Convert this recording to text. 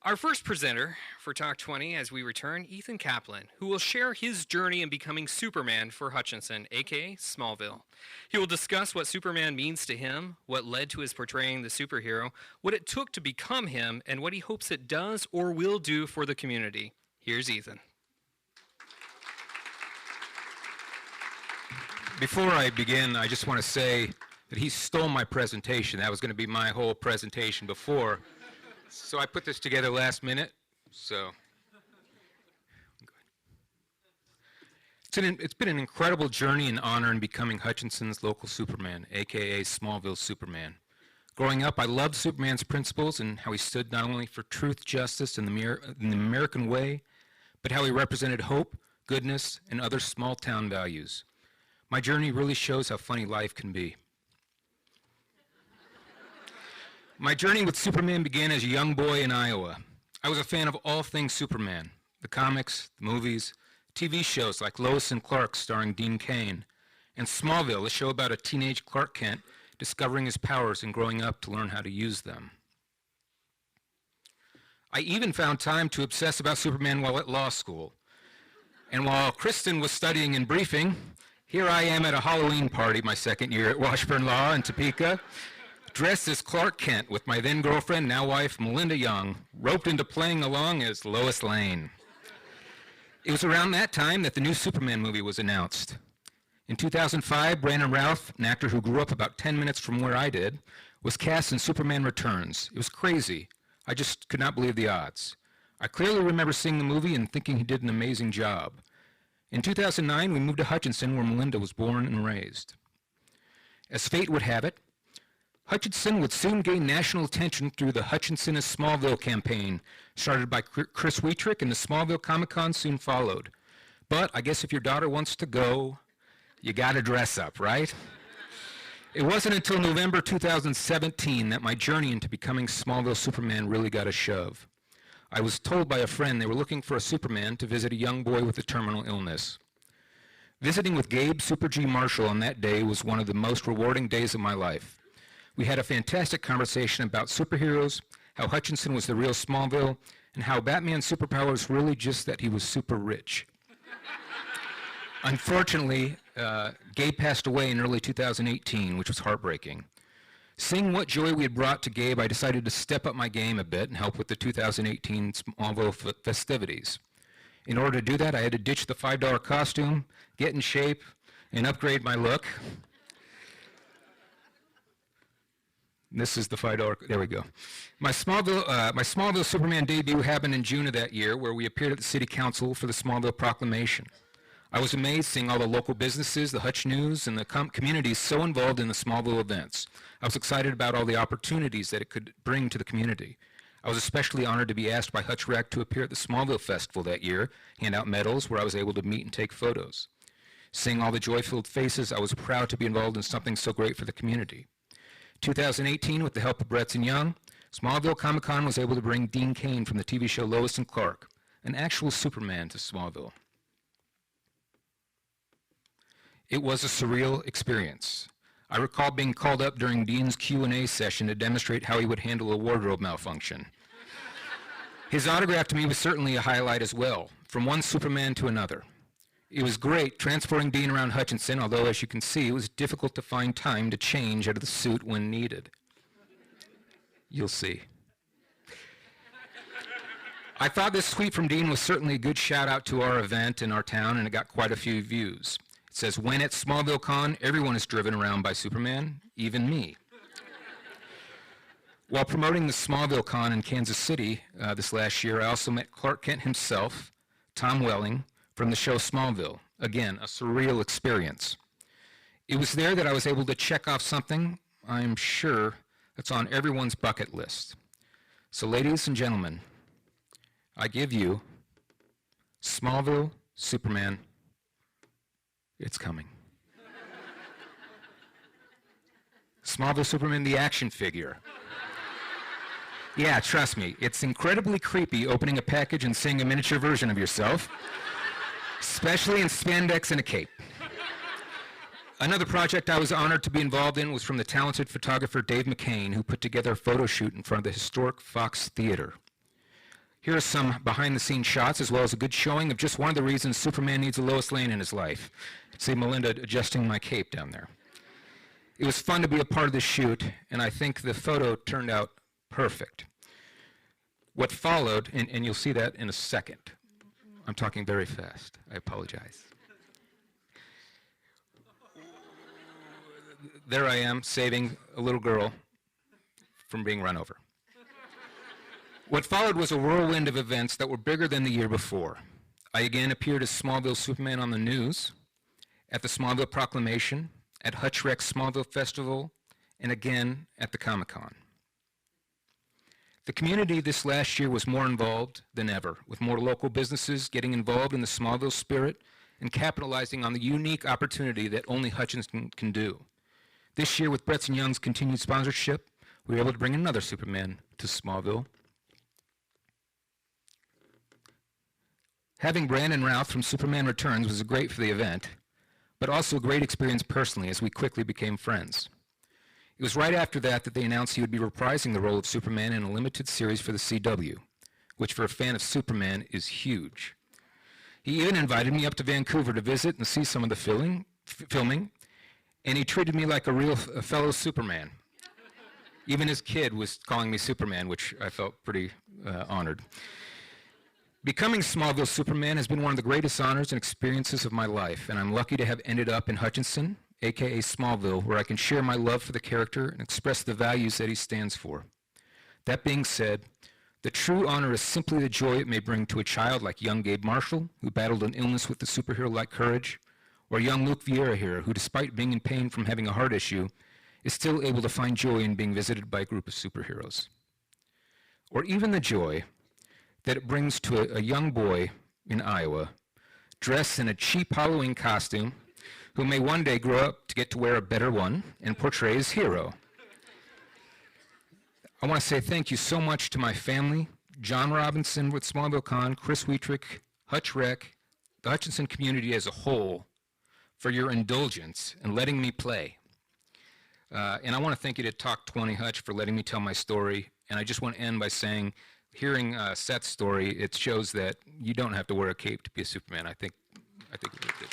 Our first presenter for Talk 20 as we return, Ethan Kaplan, who will share his journey in becoming Superman for Hutchinson, aka Smallville. He will discuss what Superman means to him, what led to his portraying the superhero, what it took to become him, and what he hopes it does or will do for the community. Here's Ethan. Before I begin, I just want to say that he stole my presentation. That was going to be my whole presentation before. So I put this together last minute, It's been an incredible journey and honor in becoming Hutchinson's local Superman, aka Smallville Superman. Growing up, I loved Superman's principles and how he stood not only for truth, justice, and the American way, but how he represented hope, goodness, and other small-town values. My journey really shows how funny life can be. My journey with Superman began as a young boy in Iowa. I was a fan of all things Superman, the comics, the movies, TV shows like Lois and Clark starring Dean Cain, and Smallville, a show about a teenage Clark Kent discovering his powers and growing up to learn how to use them. I even found time to obsess about Superman while at law school. And while Kristen was studying and briefing, here I am at a Halloween party my second year at Washburn Law in Topeka, dressed as Clark Kent with my then girlfriend, now wife, Melinda Young, roped into playing along as Lois Lane. It was around that time that the new Superman movie was announced. In 2005, Brandon Routh, an actor who grew up about 10 minutes from where I did, was cast in Superman Returns. It was crazy. I just could not believe the odds. I clearly remember seeing the movie and thinking he did an amazing job. In 2009, we moved to Hutchinson, where Melinda was born and raised. As fate would have it, Hutchinson would soon gain national attention through the Hutchinson is Smallville campaign, started by Chris Wietrich, and the Smallville Comic-Con soon followed. But I guess if your daughter wants to go, you gotta dress up, right? It wasn't until November 2017 that my journey into becoming Smallville Superman really got a shove. I was told by a friend they were looking for a Superman to visit a young boy with a terminal illness. Visiting with Gabe Super G Marshall on that day was one of the most rewarding days of my life. We had a fantastic conversation about superheroes, how Hutchinson was the real Smallville, and how Batman's superpower was really just that he was super rich. Unfortunately, Gabe passed away in early 2018, which was heartbreaking. Seeing what joy we had brought to Gabe, I decided to step up my game a bit and help with the 2018 Smallville festivities. In order to do that, I had to ditch the $5 costume, get in shape, and upgrade my look. This is the $5, there we go. My Smallville Superman debut happened in June of that year, where we appeared at the City Council for the Smallville Proclamation. I was amazed seeing all the local businesses, the Hutch News, and the communities so involved in the Smallville events. I was excited about all the opportunities that it could bring to the community. I was especially honored to be asked by Hutch Rec to appear at the Smallville Festival that year, hand out medals where I was able to meet and take photos. Seeing all the joy-filled faces, I was proud to be involved in something so great for the community. 2018, with the help of Bretson Young, Smallville Comic-Con was able to bring Dean Cain from the TV show Lois and Clark, an actual Superman, to Smallville. It was a surreal experience. I recall being called up during Dean's Q&A session to demonstrate how he would handle a wardrobe malfunction. His autograph to me was certainly a highlight as well, from one Superman to another. It was great transporting Dean around Hutchinson, although as you can see, it was difficult to find time to change out of the suit when needed. You'll see. I thought this tweet from Dean was certainly a good shout out to our event in our town, and it got quite a few views. It says, when at Smallville Con, everyone is driven around by Superman, even me. While promoting the Smallville Con in Kansas City this last year, I also met Clark Kent himself, Tom Welling, from the show Smallville. Again, a surreal experience. It was there that I was able to check off something I'm sure that's on everyone's bucket list. So ladies and gentlemen, I give you Smallville Superman. It's coming. Smallville Superman, the action figure. Yeah, trust me, it's incredibly creepy opening a package and seeing a miniature version of yourself, especially in spandex and a cape. Another project I was honored to be involved in was from the talented photographer Dave McCain, who put together a photo shoot in front of the historic Fox Theater. Here are some behind-the-scenes shots, as well as a good showing of just one of the reasons Superman needs a Lois Lane in his life. See Melinda adjusting my cape down there. It was fun to be a part of the shoot, and I think the photo turned out perfect. What followed, and you'll see that in a second. I'm talking very fast. I apologize. There I am, saving a little girl from being run over. What followed was a whirlwind of events that were bigger than the year before. I again appeared as Smallville Superman on the news, at the Smallville Proclamation, at Hutch Rec's Smallville Festival, and again at the Comic-Con. The community this last year was more involved than ever, with more local businesses getting involved in the Smallville spirit and capitalizing on the unique opportunity that only Hutchinson can do. This year, with Bretson Young's continued sponsorship, we were able to bring another Superman to Smallville. Having Brandon Routh from Superman Returns was great for the event, but also a great experience personally as we quickly became friends. It was right after that that they announced he would be reprising the role of Superman in a limited series for the CW, which for a fan of Superman is huge. He even invited me up to Vancouver to visit and see some of the filming, and he treated me like a fellow Superman. Even his kid was calling me Superman, which I felt pretty honored. Becoming Smallville Superman has been one of the greatest honors and experiences of my life, and I'm lucky to have ended up in Hutchinson, aka Smallville, where I can share my love for the character and express the values that he stands for. That being said, the true honor is simply the joy it may bring to a child like young Gabe Marshall, who battled an illness with the superhero-like courage, or young Luke Vieira here, who despite being in pain from having a heart issue, is still able to find joy in being visited by a group of superheroes. Or even the joy that it brings to a young boy in Iowa, dressed in a cheap Halloween costume, who may one day grow up to get to wear a better one and portray his hero. I want to say thank you so much to my family, John Robinson with Smallville Con, Chris Wietrich, Hutch Rec, the Hutchinson community as a whole, for your indulgence and letting me play. And I want to thank you to Talk20 Hutch for letting me tell my story. And I just want to end by saying, hearing Seth's story, it shows that you don't have to wear a cape to be a Superman. I think we did.